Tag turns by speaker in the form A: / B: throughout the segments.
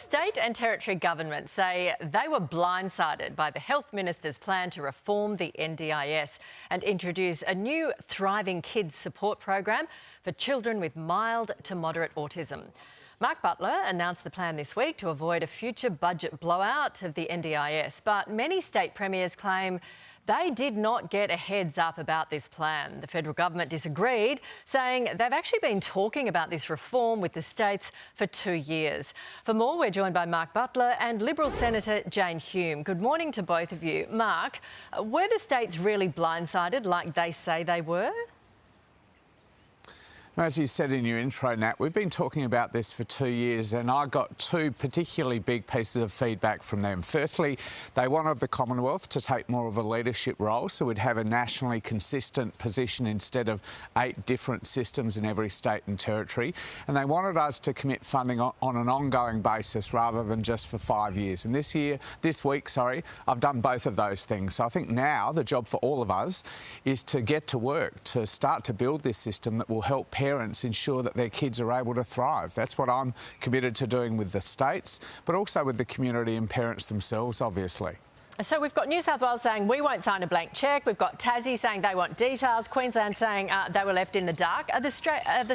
A: state and territory governments say they were blindsided by the Health Minister's plan to reform the NDIS and introduce a new Thriving Kids support program for children with mild to moderate autism. Mark Butler announced the plan this week to avoid a future budget blowout of the NDIS, but many state premiers claim they did not get a heads up about this plan. The federal government disagreed, saying they've actually been talking about this reform with the states for 2 years. For more, we're joined by Mark Butler and Liberal Senator Jane Hume. Good morning to both of you. Mark, were the states really blindsided like they say they were?
B: As you said in your intro, Nat, we've been talking about this for 2 years and I got two particularly big pieces of feedback from them. Firstly, they wanted the Commonwealth to take more of a leadership role, so we'd have a nationally consistent position instead of 8 different systems in every state and territory. And they wanted us to commit funding on an ongoing basis rather than just for 5 years. And this week, I've done both of those things. So I think now the job for all of us is to get to work, to start to build this system that will help parents ensure that their kids are able to thrive. That's what I'm committed to doing with the states, but also with the community and parents themselves, obviously.
A: So we've got New South Wales saying we won't sign a blank cheque. We've got Tassie saying they want details. Queensland saying they were left in the dark. Are the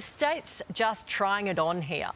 A: states just trying it on here?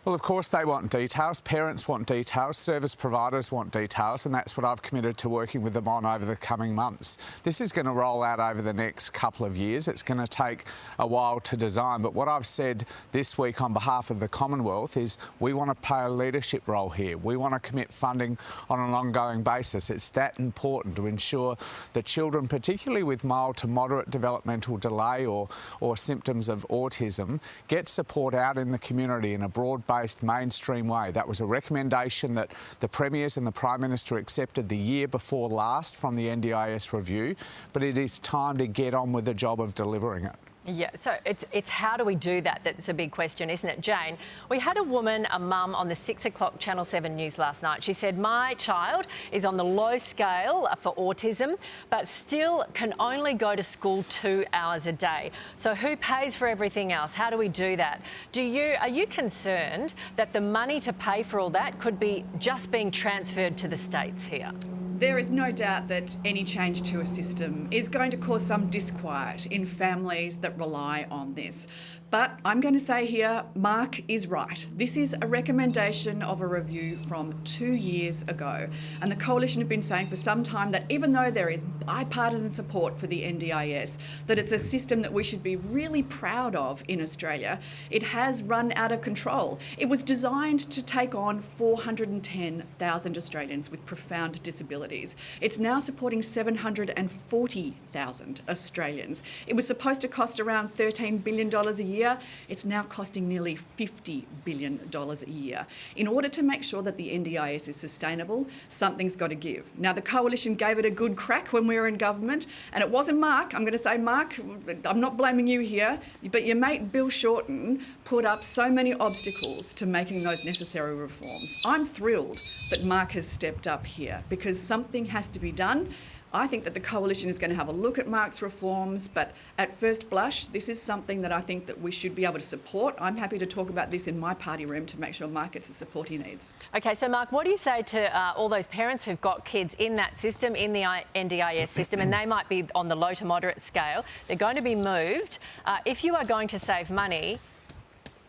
B: Well, of course they want details. Parents want details. Service providers want details, and that's what I've committed to working with them on over the coming months. This is going to roll out over the next couple of years. It's going to take a while to design, but what I've said this week on behalf of the Commonwealth is we want to play a leadership role here. We want to commit funding on an ongoing basis. It's that important to ensure that children, particularly with mild to moderate developmental delay or symptoms of autism, get support out in the community in a broad-based mainstream way. That was a recommendation that the Premiers and the Prime Minister accepted the year before last from the NDIS review, but it is time to get on with the job of delivering it.
A: Yeah, so it's how do we do that that's a big question, isn't it, Jane? We had a mum on the 6 o'clock Channel 7 news last night. She said, my child is on the low scale for autism, but still can only go to school 2 hours a day. So who pays for everything else? How do we do that? Are you concerned that the money to pay for all that could be just being transferred to the states here?
C: There is no doubt that any change to a system is going to cause some disquiet in families that rely on this. But I'm going to say here, Mark is right. This is a recommendation of a review from 2 years ago. And the Coalition have been saying for some time that even though there is bipartisan support for the NDIS, that it's a system that we should be really proud of in Australia, it has run out of control. It was designed to take on 410,000 Australians with profound disabilities. It's now supporting 740,000 Australians. It was supposed to cost around $13 billion a year. It's now costing nearly $50 billion a year. In order to make sure that the NDIS is sustainable, something's got to give. Now, the Coalition gave it a good crack when we were in government, and it wasn't Mark. I'm going to say, Mark, I'm not blaming you here, but your mate Bill Shorten put up so many obstacles to making those necessary reforms. I'm thrilled that Mark has stepped up here because something has to be done. I think that the Coalition is going to have a look at Mark's reforms, but at first blush, this is something that I think that we should be able to support. I'm happy to talk about this in my party room to make sure Mark gets the support he needs.
A: OK, so Mark, what do you say to all those parents who've got kids in that system, in the NDIS system, and they might be on the low to moderate scale? They're going to be moved. If you are going to save money,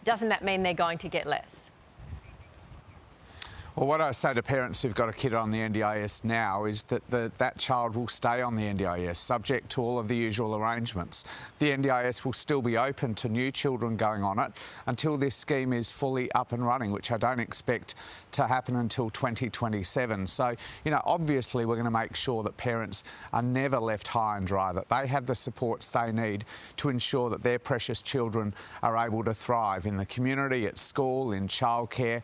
A: doesn't that mean they're going to get less?
B: Well, what I say to parents who've got a kid on the NDIS now is that that child will stay on the NDIS, subject to all of the usual arrangements. The NDIS will still be open to new children going on it until this scheme is fully up and running, which I don't expect to happen until 2027. So, obviously we're going to make sure that parents are never left high and dry, that they have the supports they need to ensure that their precious children are able to thrive in the community, at school, in childcare.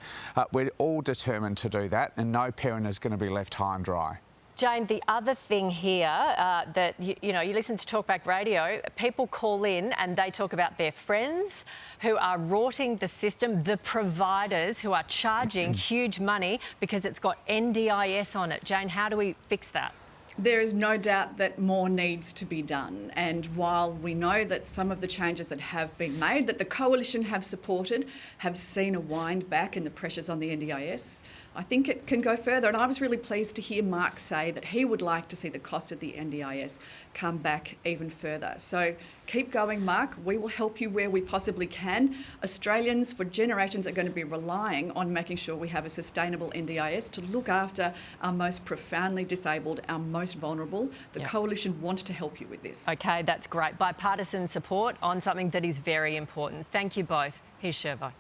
B: We're all determined to do that, and no parent is going to be left high and dry.
A: Jane, the other thing here that, you listen to Talkback Radio, people call in and they talk about their friends who are rorting the system, the providers who are charging huge money because it's got NDIS on it. Jane, how do we fix that?
C: There is no doubt that more needs to be done. And while we know that some of the changes that have been made, that the Coalition have supported, have seen a wind back in the pressures on the NDIS, I think it can go further. And I was really pleased to hear Mark say that he would like to see the cost of the NDIS come back even further. So keep going, Mark. We will help you where we possibly can. Australians for generations are going to be relying on making sure we have a sustainable NDIS to look after our most profoundly disabled, our most vulnerable. The Coalition wants to help you with this.
A: OK, that's great. Bipartisan support on something that is very important. Thank you both. Here's Shervo.